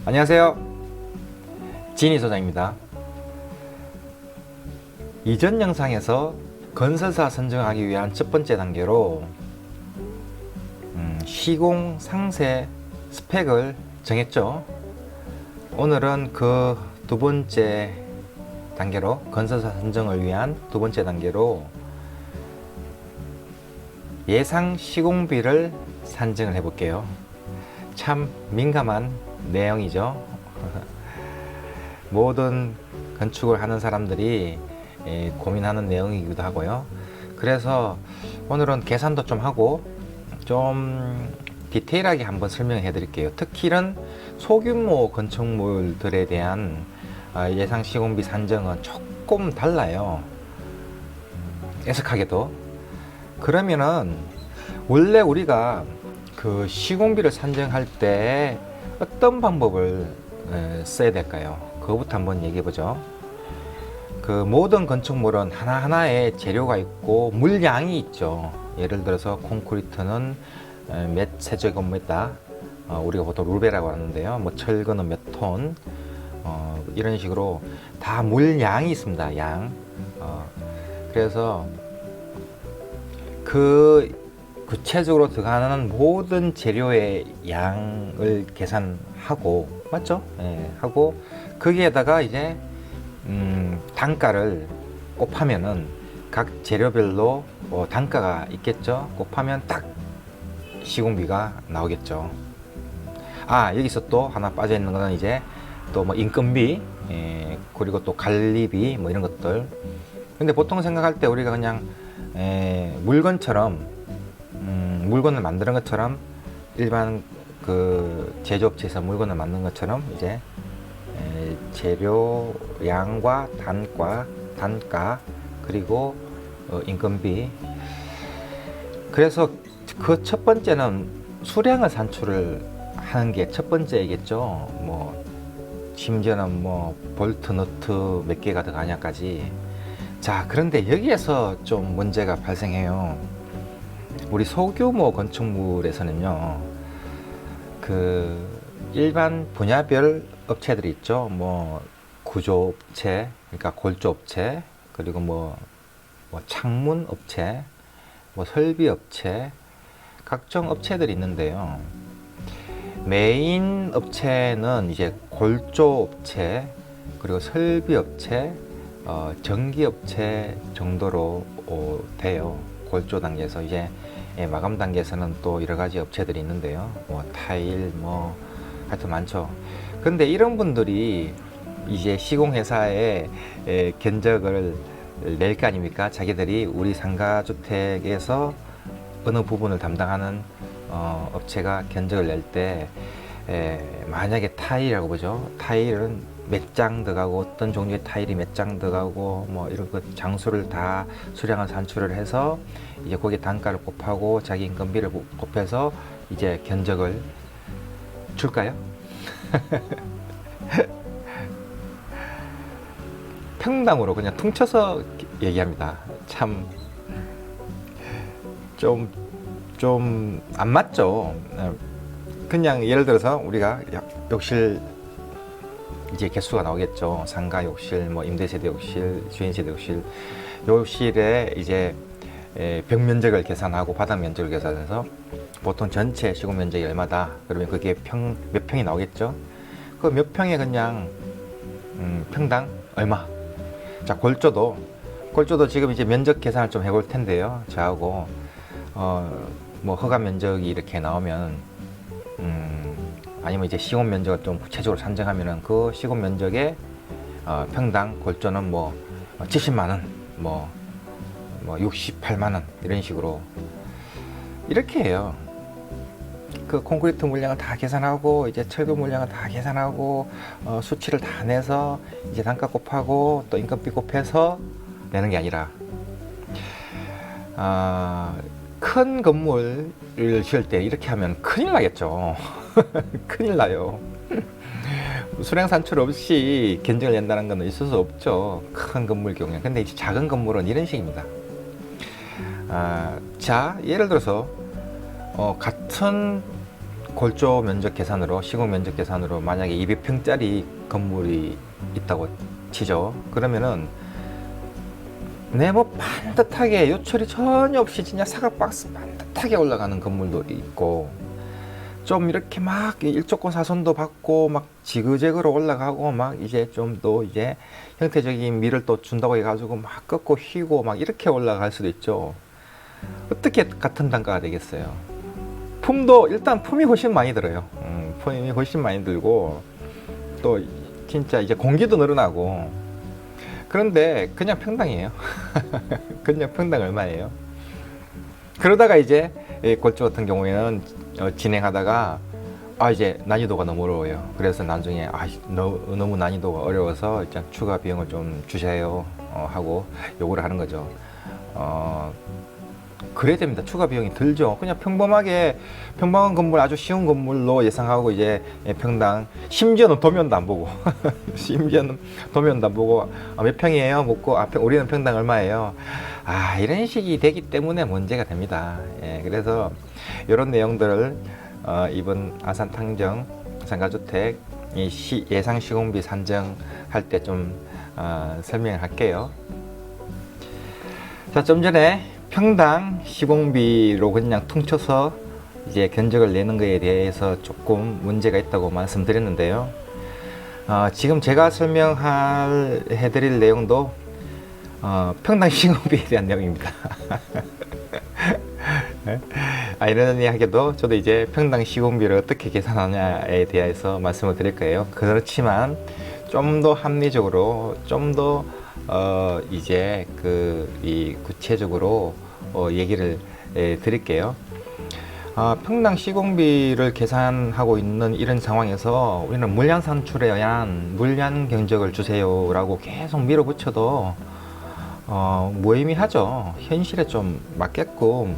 안녕하세요, 진희 소장입니다. 이전 영상에서 건설사 선정하기 위한 첫 번째 단계로 시공 상세 스펙을 정했죠. 오늘은 그 두 번째 단계로, 건설사 선정을 위한 두 번째 단계로 예상 시공비를 산정을 해 볼게요. 참 민감한 내용이죠. 모든 건축을 하는 사람들이 고민하는 내용이기도 하고요. 그래서 오늘은 계산도 좀 하고 좀 디테일하게 한번 설명해 드릴게요. 특히 이런 소규모 건축물들에 대한 예상 시공비 산정은 조금 달라요. 애석하게도. 그러면은 원래 우리가 그 시공비를 산정할 때 어떤 방법을 써야 될까요? 그거부터 한번 얘기해 보죠. 그 모든 건축물은 하나하나의 재료가 있고 물량이 있죠. 예를 들어서 콘크리트는 몇 세제곱미터, 우리가 보통 루베라고 하는데요. 뭐 철근은 몇 톤, 이런 식으로 다 물량이 있습니다. 양. 그래서 그 구체적으로 들어가는 모든 재료의 양을 계산하고, 맞죠? 예, 하고 거기에다가 이제 단가를 곱하면은 각 재료별로 단가가 있겠죠. 곱하면 딱 시공비가 나오겠죠. 여기서 또 하나 빠져 있는 거는 이제 또 뭐 인건비, 그리고 또 관리비, 뭐 이런 것들. 근데 보통 생각할 때 우리가 그냥 물건처럼, 물건을 만드는 것처럼, 일반 그 제조업체에서 물건을 만드는 것처럼 이제 재료 양과 단가, 그리고 인건비. 그래서 그 첫 번째는 수량을 산출을 하는 게 첫 번째이겠죠. 뭐 심지어는 뭐 볼트, 너트 몇 개가 들어가냐까지. 자, 그런데 여기에서 좀 문제가 발생해요. 우리 소규모 건축물에서는요, 그 일반 분야별 업체들이 있죠. 뭐 구조업체, 그러니까 골조업체, 그리고 뭐 창문 업체, 뭐 설비 업체, 각종 업체들이 있는데요. 메인 업체는 이제 골조업체, 그리고 설비업체, 전기업체 정도로 돼요. 골조 단계에서 이제 마감 단계에서는 또 여러 가지 업체들이 있는데요. 뭐 타일, 뭐 하여튼 많죠. 근데 이런 분들이 이제 시공회사에 견적을 낼 거 아닙니까? 자기들이 우리 상가주택에서 어느 부분을 담당하는 업체가 견적을 낼 때 만약에 타일이라고 보죠. 타일은 몇 장 들어가고 어떤 종류의 타일이 몇 장 들어가고 뭐 이런 그 장수를 다 수량을 산출을 해서 이제 거기에 단가를 곱하고 자기 인건비를 곱해서 이제 견적을 줄까요? 평당으로 그냥 퉁쳐서 얘기합니다. 참 좀 안 맞죠. 그냥 예를 들어서 우리가 욕실 이제 개수가 나오겠죠. 상가 욕실, 뭐 임대세대 욕실, 주인세대 욕실, 욕실에 이제 벽 면적을 계산하고 바닥 면적을 계산해서 보통 전체 시공 면적이 얼마다, 그러면 그게 몇 평이 나오겠죠. 그 몇 평에 그냥 평당 얼마. 자, 골조도 지금 이제 면적 계산을 좀 해볼 텐데요. 저하고 뭐 허가 면적이 이렇게 나오면 아니면 이제 시공 면적을 좀 구체적으로 산정하면은 그 시공 면적에 평당 골조는 뭐 70만 원, 뭐 68만 원 이런 식으로 이렇게 해요. 그 콘크리트 물량을 다 계산하고 이제 철근 물량을 다 계산하고 수치를 다 내서 이제 단가 곱하고 또 인건비 곱해서 내는 게 아니라 큰 건물을 지을 때 이렇게 하면 큰일 나겠죠. 큰일 나요. 수량 산출 없이 견적을 낸다는 건 있을 수 없죠. 큰 건물 경우에. 근데 이제 작은 건물은 이런 식입니다. 자, 예를 들어서 같은 골조 면적 계산으로, 시공 면적 계산으로 만약에 200평짜리 건물이 있다고 치죠. 그러면은 네모 반듯하게 요철이 전혀 없이 진짜 사각박스 반듯하게 올라가는 건물도 있고, 좀 이렇게 막 일조권 사선도 받고 막 지그재그로 올라가고 막 이제 좀 더 이제 형태적인 미를 또 준다고 해가지고 막 꺾고 휘고 막 이렇게 올라갈 수도 있죠. 어떻게 같은 단가가 되겠어요? 품도 일단 품이 훨씬 많이 들어요. 품이 훨씬 많이 들고 또 진짜 이제 공기도 늘어나고. 그런데 그냥 평당이에요. 그냥 평당 얼마예요? 그러다가 이제 골조 같은 경우에는 진행하다가 이제 난이도가 너무 어려워요. 그래서 나중에 너무 난이도가 어려워서 일단 추가 비용을 좀 주세요 하고 요구를 하는 거죠. 그래야 됩니다. 추가 비용이 들죠. 그냥 평범한 건물, 아주 쉬운 건물로 예상하고 이제 평당, 심지어는 도면도 안 보고 심지어는 도면도 안 보고 몇 평이에요 묻고 우리는 평당 얼마예요, 이런 식이 되기 때문에 문제가 됩니다. 그래서 이런 내용들을 이번 아산 탕정 상가주택 예상 시공비 산정할 때 좀 설명을 할게요. 자, 좀 전에 평당 시공비로 그냥 퉁쳐서 이제 견적을 내는 것에 대해서 조금 문제가 있다고 말씀드렸는데요. 지금 제가 해드릴 내용도 평당 시공비에 대한 내용입니다. 아이러니하게도 저도 이제 평당 시공비를 어떻게 계산하냐에 대해서 말씀을 드릴 거예요. 그렇지만 좀 더 합리적으로, 좀 더 이제 구체적으로 얘기를 드릴게요. 평당 시공비를 계산하고 있는 이런 상황에서 우리는 물량 산출에 의한 물량 경적을 주세요 라고 계속 밀어붙여도 무의미하죠. 현실에 좀 맞게끔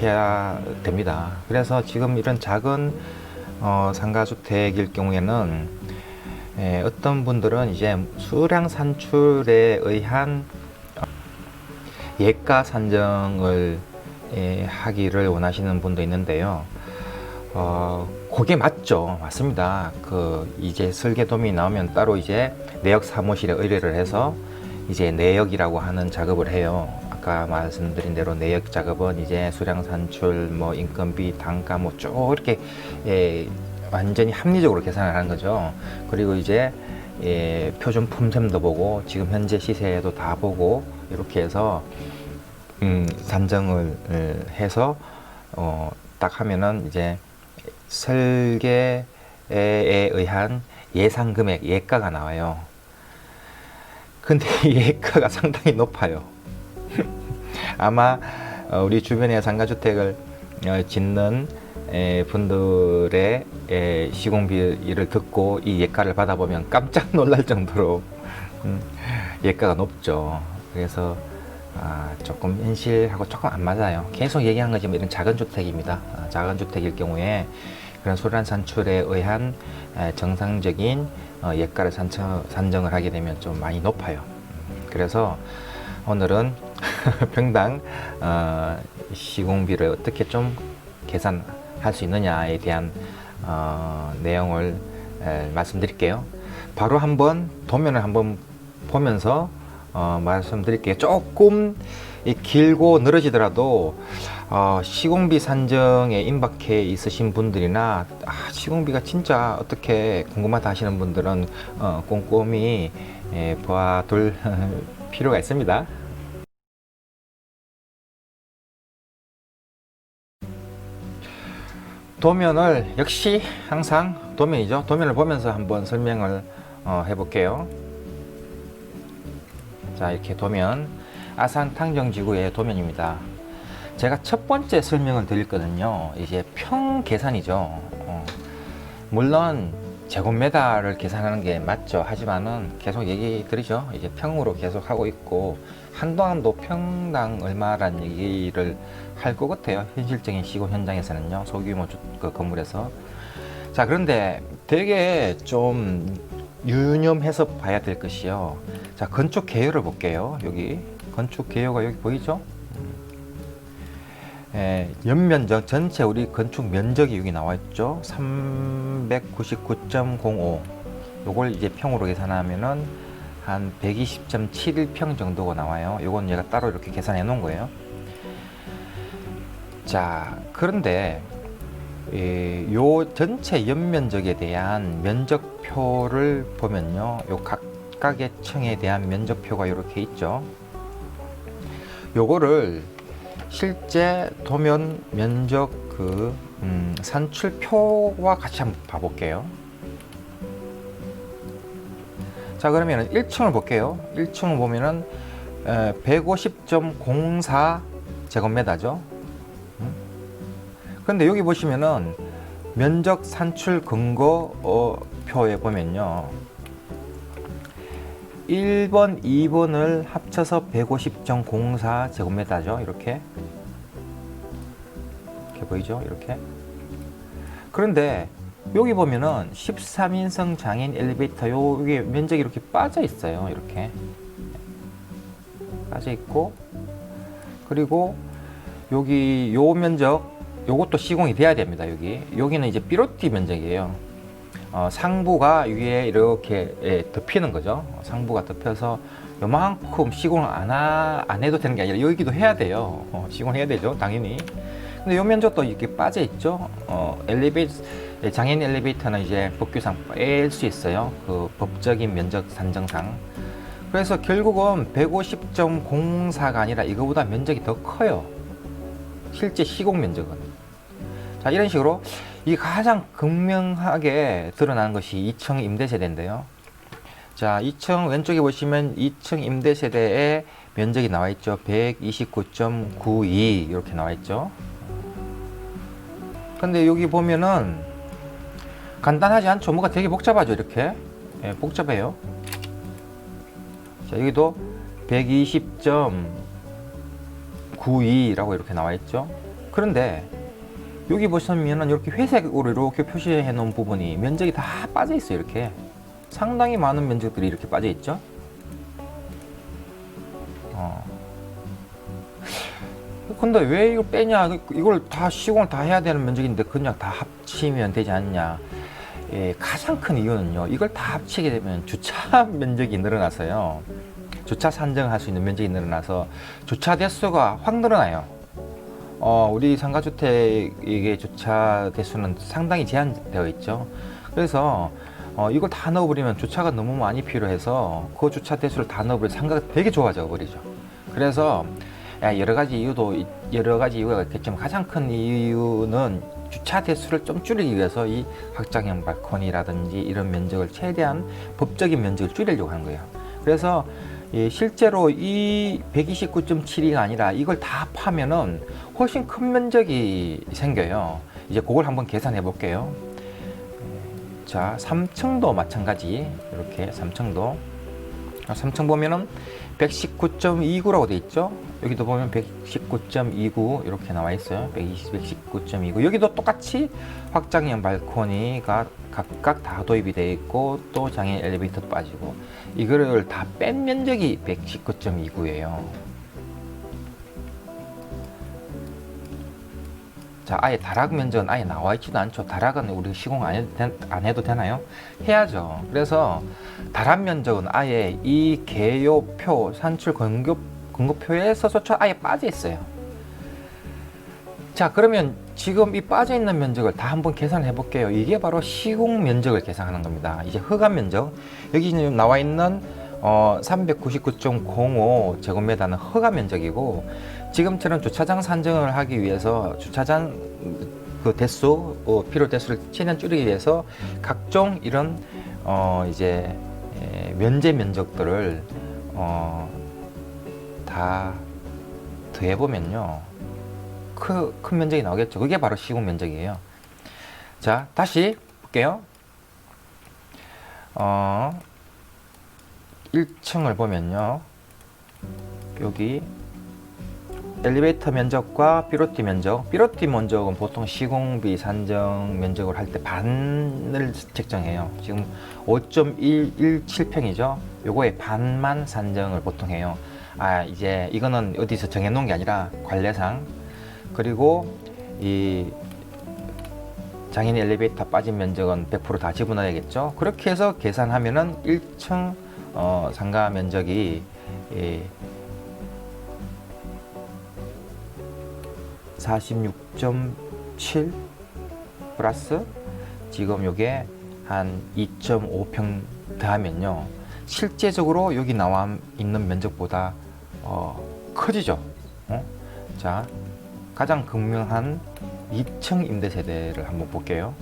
해야 됩니다. 그래서 지금 이런 작은 상가주택일 경우에는 어떤 분들은 이제 수량 산출에 의한 예가 산정을 하기를 원하시는 분도 있는데요. 그게 맞죠. 맞습니다. 이제 설계도면이 나오면 따로 이제 내역 사무실에 의뢰를 해서 이제 내역이라고 하는 작업을 해요. 아까 말씀드린 대로 내역 작업은 이제 수량 산출, 뭐 인건비, 단가 뭐 쭉 이렇게 완전히 합리적으로 계산을 하는 거죠. 그리고 이제 표준 품셈도 보고 지금 현재 시세도 다 보고 이렇게 해서 산정을 해서 딱 하면은 이제 설계에 의한 예상 금액, 예가가 나와요. 근데 이 예가가 상당히 높아요. 아마 우리 주변에 상가주택을 짓는 분들의 시공비를 듣고 이 예가를 받아보면 깜짝 놀랄 정도로 예가가 높죠. 그래서 조금 현실하고 조금 안 맞아요. 계속 얘기한 거지만 이런 작은 주택입니다. 작은 주택일 경우에 그런 소량 산출에 의한 정상적인 예가를 산정을 하게 되면 좀 많이 높아요. 그래서 오늘은 평당 시공비를 어떻게 좀 계산할 수 있느냐에 대한 내용을 말씀드릴게요. 바로 한번 도면을 한번 보면서 말씀드릴게요. 조금 길고 늘어지더라도 시공비 산정에 임박해 있으신 분들이나 시공비가 진짜 어떻게 궁금하다 하시는 분들은 꼼꼼히 봐둘 필요가 있습니다. 도면을 역시 항상 도면이죠. 도면을 보면서 한번 설명을 해볼게요. 자, 이렇게 도면, 아산 탕정지구의 도면입니다. 제가 첫 번째 설명을 드렸거든요. 이제 평 계산이죠. 물론 제곱미터를 계산하는 게 맞죠. 하지만은 계속 얘기 드리죠. 이제 평으로 계속 하고 있고 한동안도 평당 얼마란 얘기를 할 것 같아요. 현실적인 시공 현장에서는요. 소규모 건물에서. 자, 그런데 되게 좀 유념해서 봐야 될 것이요. 자, 건축 개요를 볼게요. 여기 건축 개요가 여기 보이죠? 연면적 전체 우리 건축 면적이 여기 나와 있죠. 399.05. 요걸 이제 평으로 계산하면은 한 120.71평 정도가 나와요. 요건 얘가 따로 이렇게 계산해 놓은 거예요. 자, 그런데 요 전체 연면적에 대한 면적표를 보면요, 요 각각의 층에 대한 면적표가 이렇게 있죠. 요거를 실제 도면 면적 산출표와 같이 한번 봐볼게요. 자, 그러면 1층을 볼게요. 1층을 보면은 150.04 제곱미터죠. 그런데 여기 보시면은 면적 산출 근거 표에 보면요, 1번, 2번을 합쳐서 150.04 제곱미터죠. 이렇게 보이죠? 이렇게. 그런데 여기 보면은 13인승 장애인 엘리베이터 여기 면적이 이렇게 빠져 있어요. 이렇게 빠져 있고, 그리고 여기 요 면적 요것도 시공이 돼야 됩니다. 여기는 이제 삐로띠 면적이에요. 상부가 위에 이렇게 덮이는 거죠. 상부가 덮여서 요만큼 시공을 안 해도 되는 게 아니라 여기도 해야 돼요. 시공을 해야 되죠, 당연히. 근데 요 면적도 이렇게 빠져 있죠. 장애인 엘리베이터는 이제 법규상 뺄 수 있어요. 그 법적인 면적 산정상. 그래서 결국은 150.04가 아니라 이거보다 면적이 더 커요. 실제 시공 면적은. 자, 이런 식으로 이 가장 극명하게 드러나는 것이 2층 임대세대인데요. 자, 2층 왼쪽에 보시면 2층 임대세대의 면적이 나와 있죠. 129.92 이렇게 나와 있죠. 근데 여기 보면은 간단하지 않죠? 뭐가 되게 복잡하죠, 이렇게. 복잡해요. 자, 여기도 120.92라고 이렇게 나와 있죠. 그런데 여기 보시면은 이렇게 회색으로 이렇게 표시해 놓은 부분이 면적이 다 빠져 있어요. 이렇게 상당히 많은 면적들이 이렇게 빠져 있죠. 근데 왜 이걸 빼냐? 이걸 다 시공을 다 해야 되는 면적인데 그냥 다 합치면 되지 않냐? 가장 큰 이유는요, 이걸 다 합치게 되면 주차 면적이 늘어나서요, 주차 산정할 수 있는 면적이 늘어나서 주차 대수가 확 늘어나요. 우리 상가주택의 주차 대수는 상당히 제한되어 있죠. 그래서 이걸 다 넣어버리면 주차가 너무 많이 필요해서 그 주차 대수를 다 넣어버리면 상가가 되게 좋아져 버리죠. 그래서 여러 가지 이유가 있겠지만 가장 큰 이유는 주차 대수를 좀 줄이기 위해서 이 확장형 발코니라든지 이런 면적을 최대한 법적인 면적을 줄이려고 하는 거예요. 그래서 실제로 이 129.72가 아니라 이걸 다 파면은 훨씬 큰 면적이 생겨요. 이제 그걸 한번 계산해 볼게요. 자, 3층도 마찬가지. 이렇게 3층도 3층 보면은 119.29라고 돼 있죠. 여기도 보면 119.29 이렇게 나와 있어요. 119.29. 여기도 똑같이 확장형 발코니가 각각 다 도입이 되어 있고, 또 장애인 엘리베이터도 빠지고, 이거를 다 뺀 면적이 119.29예요. 자, 아예 다락 면적은 아예 나와 있지도 않죠. 다락은 우리 시공 안 해도 되나요? 해야죠. 그래서 다락 면적은 아예 이 개요표 산출 근거표에서조차 아예 빠져 있어요. 자, 그러면 지금 이 빠져 있는 면적을 다 한번 계산해 볼게요. 이게 바로 시공 면적을 계산하는 겁니다. 이제 허가 면적, 여기 지금 나와 있는 399.05 제곱미터는 허가 면적이고, 지금처럼 주차장 산정을 하기 위해서 주차장 그 대수, 필요 대수를 최대한 줄이기 위해서 각종 이런 이제 면제 면적들을 다 더해 보면요, 큰 면적이 나오겠죠. 그게 바로 시공 면적이에요. 자, 다시 볼게요. 1층을 보면요, 여기 엘리베이터 면적과 삐로띠 면적은 보통 시공비 산정 면적을 할 때 반을 책정해요. 지금 5.117평이죠. 요거의 반만 산정을 보통 해요. 이제 이거는 어디서 정해 놓은 게 아니라 관례상 그리고 이 장애인 엘리베이터 빠진 면적은 100% 다 집어넣어야겠죠. 그렇게 해서 계산하면은 1층 상가 면적이 46.7 플러스 지금 요게 한 2.5평 더하면요, 실제적으로 여기 나와 있는 면적보다 커지죠. 자, 가장 극명한 2층 임대 세대를 한번 볼게요.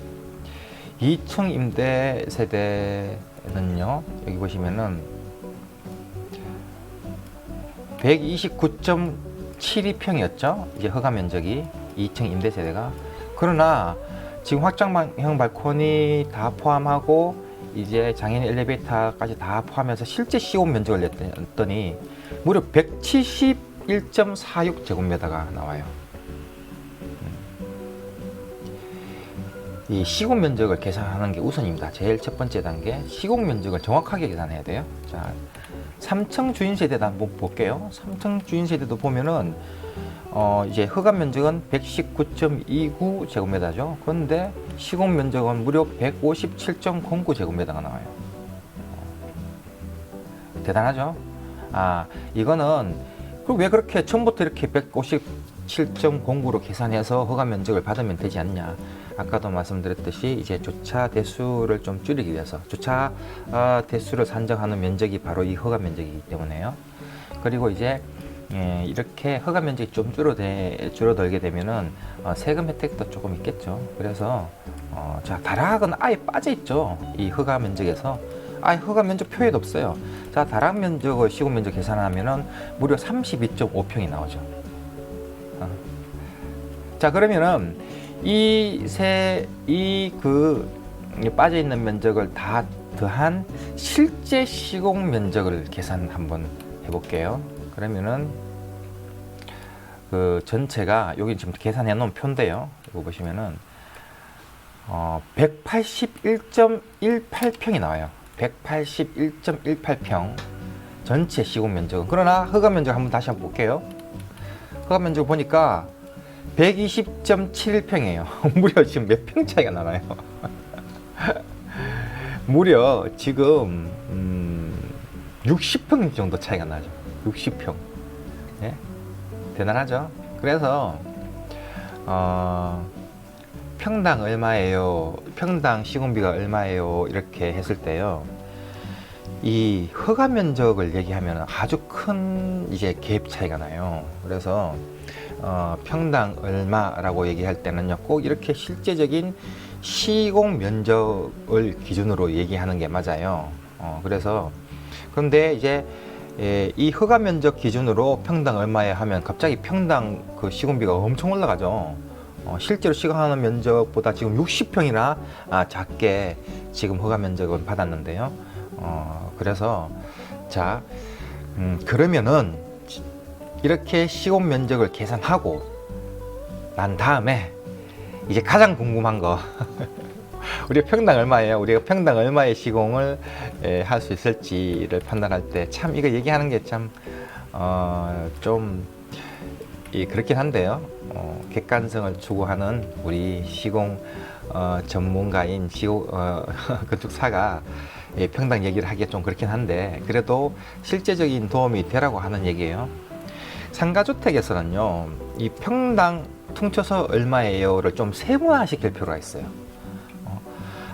2층 임대 세대는요, 여기 보시면은 129.72평이었죠. 이제 허가 면적이 2층 임대 세대가. 그러나 지금 확장형 발코니 다 포함하고 이제 장애인 엘리베이터까지 다 포함해서 실제 시공 면적을 냈더니 무려 171.46제곱미터가 나와요. 이 시공 면적을 계산하는 게 우선입니다. 제일 첫 번째 단계, 시공 면적을 정확하게 계산해야 돼요. 자, 3층 주인 세대도 한번 볼게요. 3층 주인 세대도 보면은 이제 허가 면적은 119.29제곱미터죠. 그런데 시공 면적은 무려 157.09제곱미터가 나와요. 대단하죠? 이거는 왜 그렇게 처음부터 이렇게 157.09로 계산해서 허가 면적을 받으면 되지 않냐? 아까도 말씀드렸듯이 이제 주차 대수를 좀 줄이기 위해서, 주차 대수를 산정하는 면적이 바로 이 허가 면적이기 때문에요. 그리고 이제 이렇게 허가 면적이 좀 줄어들게 되면은 세금 혜택도 조금 있겠죠. 그래서 자, 다락은 아예 빠져 있죠. 이 허가 면적에서 아예 허가 면적 표에도 없어요. 자, 다락 면적을 시공 면적 계산하면은 무려 32.5평이 나오죠. 자, 그러면은 빠져 있는 면적을 다 더한 실제 시공 면적을 계산 한번 해볼게요. 그러면은 그 전체가 여기 지금 계산해 놓은 표인데요. 이거 보시면은 181.18평이 나와요. 181.18평 전체 시공 면적은. 그러나 허가 면적 한번 다시 한번 볼게요. 허가 면적 보니까 120.71평이에요. 무려 지금 몇 평 차이가 나나요? 무려 지금 60평 정도 차이가 나죠. 60평. 예? 대단하죠? 그래서 평당 얼마예요? 평당 시공비가 얼마예요? 이렇게 했을 때요, 이 허가 면적을 얘기하면 아주 큰 이제 갭 차이가 나요. 그래서 평당 얼마라고 얘기할 때는요, 꼭 이렇게 실제적인 시공 면적을 기준으로 얘기하는 게 맞아요. 그래서 그런데 이제 이 허가 면적 기준으로 평당 얼마에 하면 갑자기 평당 그 시공비가 엄청 올라가죠. 실제로 시공하는 면적보다 지금 60평이나 작게 지금 허가 면적을 받았는데요. 그래서 자, 그러면은 이렇게 시공 면적을 계산하고 난 다음에 이제 가장 궁금한 거 우리가 평당 얼마예요? 우리가 평당 얼마의 시공을 할 수 있을지를 판단할 때 참 이거 얘기하는 게 참 좀 그렇긴 한데요. 객관성을 추구하는 우리 시공 전문가인 건축사가 평당 얘기를 하기가 좀 그렇긴 한데, 그래도 실제적인 도움이 되라고 하는 얘기예요. 상가주택에서는요, 이 평당 퉁쳐서 얼마예요를 좀 세분화 시킬 필요가 있어요.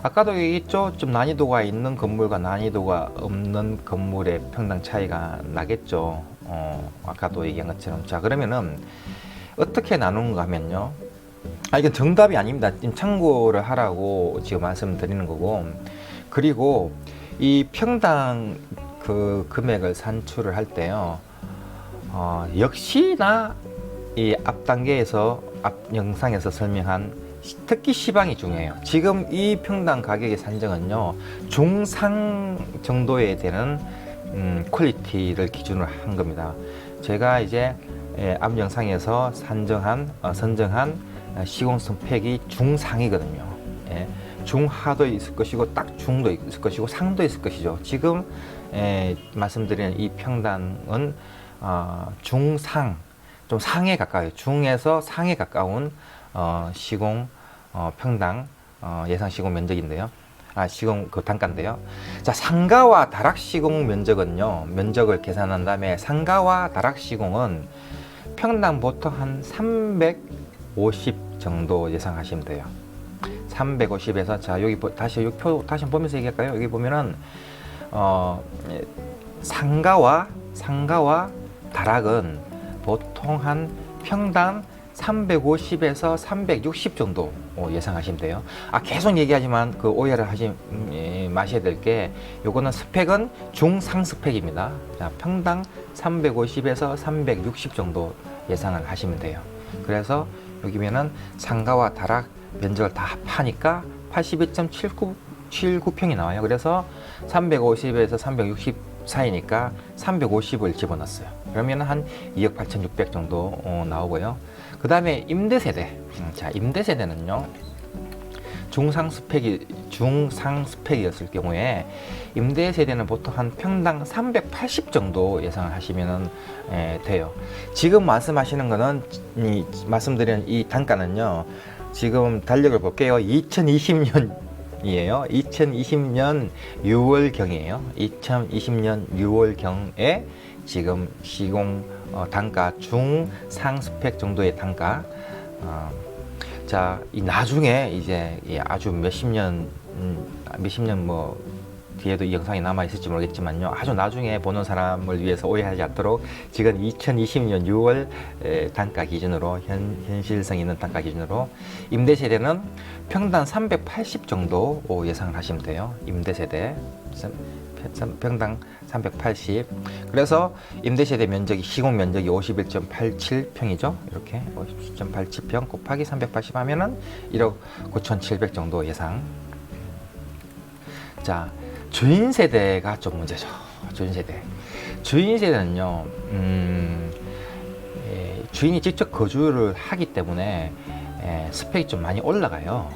아까도 얘기했죠. 좀 난이도가 있는 건물과 난이도가 없는 건물의 평당 차이가 나겠죠. 아까도 얘기한 것처럼. 자, 그러면은 어떻게 나누는가 하면요, 이건 정답이 아닙니다. 지금 참고를 하라고 지금 말씀드리는 거고, 그리고 이 평당 그 금액을 산출을 할 때요, 역시나 이 앞 단계에서, 앞 영상에서 설명한 특기 시방이 중요해요. 지금 이 평당 가격의 산정은요, 중상 정도에 되는 퀄리티를 기준으로 한 겁니다. 제가 이제 앞 영상에서 선정한 시공 스펙이 중상이거든요. 예, 중하도 있을 것이고 딱 중도 있을 것이고 상도 있을 것이죠. 지금 말씀드린 이 평당은 중상, 좀 상에 가까워요. 중에서 상에 가까운 시공 평당 예상 시공 면적인데요. 시공 그 단가인데요. 자, 상가와 다락 시공 면적은요. 면적을 계산한 다음에 상가와 다락 시공은 평당 보통 한 350 정도 예상하시면 돼요. 350에서 자 여기 다시 여기 표 다시 보면서 얘기할까요? 여기 보면은 상가와 다락은 보통 한 평당 350에서 360 정도 예상하시면 돼요. 계속 얘기하지만 그 오해를 하지 마셔야 될 게 요거는 스펙은 중상 스펙입니다. 자, 평당 350에서 360 정도 예상을 하시면 돼요. 그래서 여기면은 상가와 다락 면적을 다 합하니까 82.79평이 나와요. 그래서 350에서 360 사이니까 350을 집어넣었어요. 그러면 한 2억 8,600 정도 나오고요. 그 다음에 임대세대. 자, 임대세대는요. 중상 스펙이었을 경우에 임대세대는 보통 한 평당 380 정도 예상을 하시면 돼요. 지금 말씀하시는 거는 말씀드린 이 단가는요. 지금 달력을 볼게요. 2020년이에요. 2020년 6월경이에요. 2020년 6월경에 지금 시공 단가 중상 스펙 정도의 단가. 자, 이 나중에 이제 아주 몇십 년 뭐 뒤에도 이 영상이 남아 있을지 모르겠지만요. 아주 나중에 보는 사람을 위해서 오해하지 않도록 지금 2020년 6월 단가 기준으로 현실성 있는 단가 기준으로 임대세대는 평당 380 정도 예상을 하시면 돼요. 임대세대 평당 380. 그래서 임대세대 면적이 시공 면적이 51.87평이죠. 이렇게 51.87평 곱하기 380 하면은 1억 9,700 정도 예상. 자, 주인 세대가 좀 문제죠. 주인 세대는요, 주인이 직접 거주를 하기 때문에 스펙이 좀 많이 올라가요.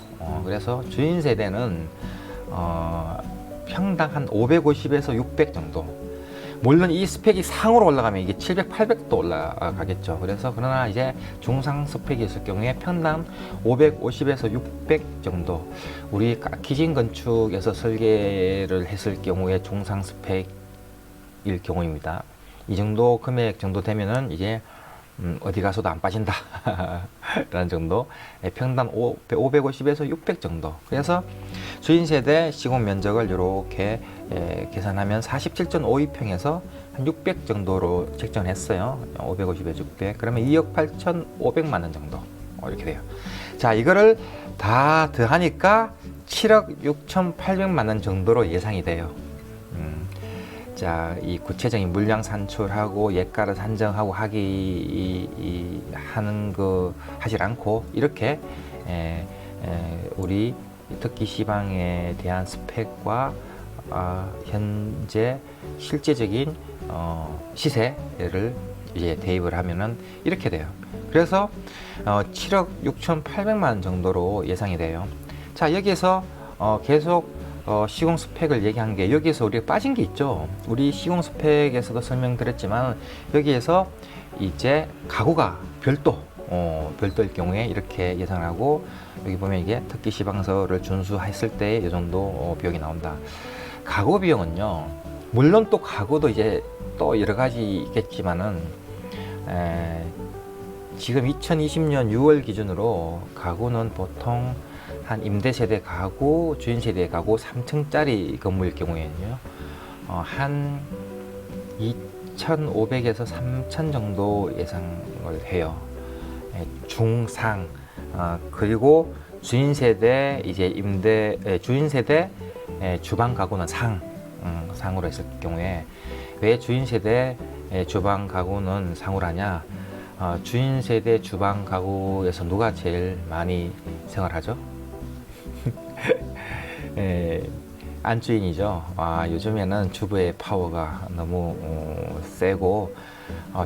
그래서 주인 세대는 평당 한 550에서 600 정도. 물론 이 스펙이 상으로 올라가면 이게 700, 800도 올라가겠죠. 그래서 그러나 이제 중상 스펙이 있을 경우에 평당 550에서 600 정도. 우리 기진 건축에서 설계를 했을 경우에 중상 스펙일 경우입니다. 이 정도 금액 정도 되면은 이제 어디 가서도 안 빠진다 라는 정도. 평당 550에서 600 정도. 그래서 주인세대 시공 면적을 이렇게 계산하면 47.52평에서 한 600 정도로 책정했어요. 550에서 600. 그러면 2억 8,500만 원 정도 이렇게 돼요. 자, 이거를 다 더하니까 7억 6,800만 원 정도로 예상이 돼요. 자, 이 구체적인 물량 산출하고 예가를 산정하고 하는 거 하질 않고 이렇게 우리 특기 시방에 대한 스펙과 현재 실제적인 시세를 이제 대입을 하면은 이렇게 돼요. 그래서 7억 6,800만 원 정도로 예상이 돼요. 자, 여기에서 계속 시공 스펙을 얘기한 게 여기에서 우리가 빠진 게 있죠. 우리 시공 스펙에서도 설명드렸지만 여기에서 이제 가구가 별도일 경우에 이렇게 예상을 하고 여기 보면 이게 특기 시방서를 준수했을 때 이 정도 비용이 나온다. 가구 비용은요. 물론 또 가구도 이제 또 여러 가지 있겠지만은 지금 2020년 6월 기준으로 가구는 보통 한 임대세대 가구, 주인세대 가구 3층짜리 건물일 경우에는요, 한 2,500에서 3,000 정도 예상을 해요. 중상. 그리고 주인세대 이제 주인세대 주방 가구는 상으로 했을 경우에 왜 주인세대 주방 가구는 상으로 하냐? 주인세대 주방 가구에서 누가 제일 많이 생활하죠? 안주인이죠. 요즘에는 주부의 파워가 너무 세고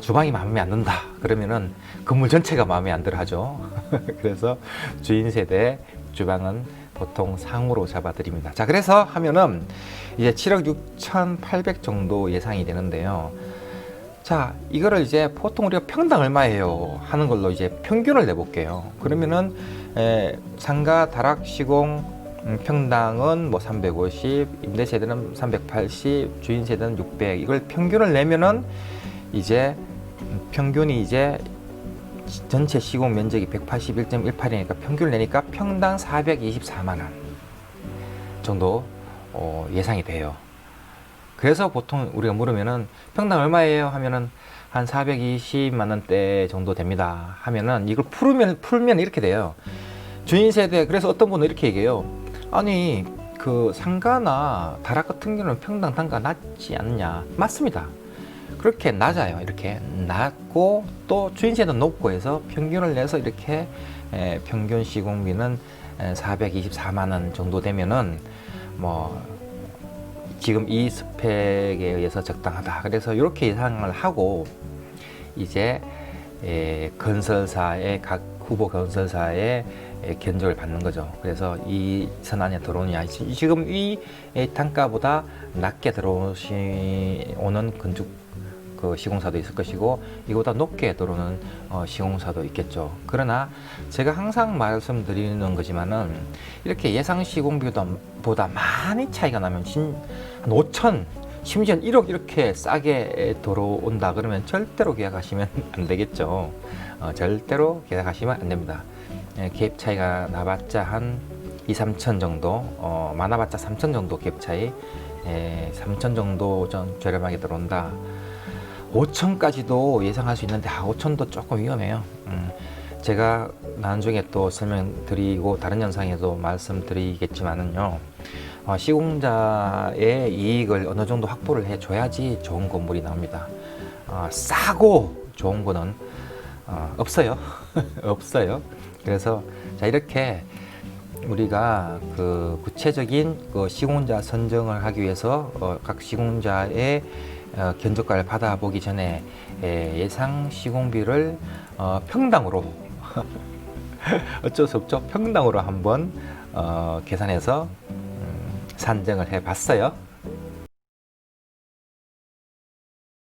주방이 마음에 안 든다 그러면은 건물 전체가 마음에 안 들어 하죠. 그래서 주인 세대 주방은 보통 상으로 잡아드립니다. 자, 그래서 하면은 이제 7억 6,800 정도 예상이 되는데요. 자, 이거를 이제 보통 우리가 평당 얼마예요 하는 걸로 이제 평균을 내볼게요. 그러면은 상가, 다락, 시공 평당은 뭐 350, 임대 세대는 380, 주인 세대는 600. 이걸 평균을 내면은 이제 평균이 이제 전체 시공 면적이 181.18이니까 평균을 내니까 평당 424만 원 정도 예상이 돼요. 그래서 보통 우리가 물으면은 평당 얼마예요 하면은 한 420만 원대 정도 됩니다 하면은 이걸 풀면 이렇게 돼요. 주인 세대, 그래서 어떤 분은 이렇게 얘기해요. 아니 그 상가나 다락 같은 경우는 평당 단가 낮지 않냐. 맞습니다. 그렇게 낮아요. 이렇게 낮고 또 주인 세대는 높고 해서 평균을 내서 이렇게 평균 시공비는 424만 원 정도 되면은 뭐 지금 이 스펙에 의해서 적당하다. 그래서 이렇게 예상을 하고 이제 건설사의 각 후보 건설사의 견적을 받는 거죠. 그래서 이 선 안에 들어오느냐, 지금 이 단가보다 낮게 들어오는 건축 그 시공사도 있을 것이고 이거보다 높게 들어오는 시공사도 있겠죠. 그러나 제가 항상 말씀드리는 거지만은 이렇게 예상 시공비보다 많이 차이가 나면 한 5천, 심지어 1억 이렇게 싸게 들어온다 그러면 절대로 계약하시면 안 되겠죠. 절대로 계약하시면 안 됩니다. 갭 차이가 나봤자 한 2, 3천 정도, 많아봤자 3천 정도 갭 차이, 3천 정도 좀 저렴하게 들어온다. 5천까지도 예상할 수 있는데 5천도 조금 위험해요. 제가 나중에 또 설명드리고 다른 영상에도 말씀드리겠지만은요, 시공자의 이익을 어느 정도 확보를 해줘야지 좋은 건물이 나옵니다. 싸고 좋은 거는 없어요. 없어요. 그래서 자, 이렇게 우리가 그 구체적인 그 시공자 선정을 하기 위해서 각 시공자의 견적가를 받아보기 전에 예상 시공비를 평당으로 어쩔 수 없죠. 평당으로 한번 계산해서 산정을 해 봤어요.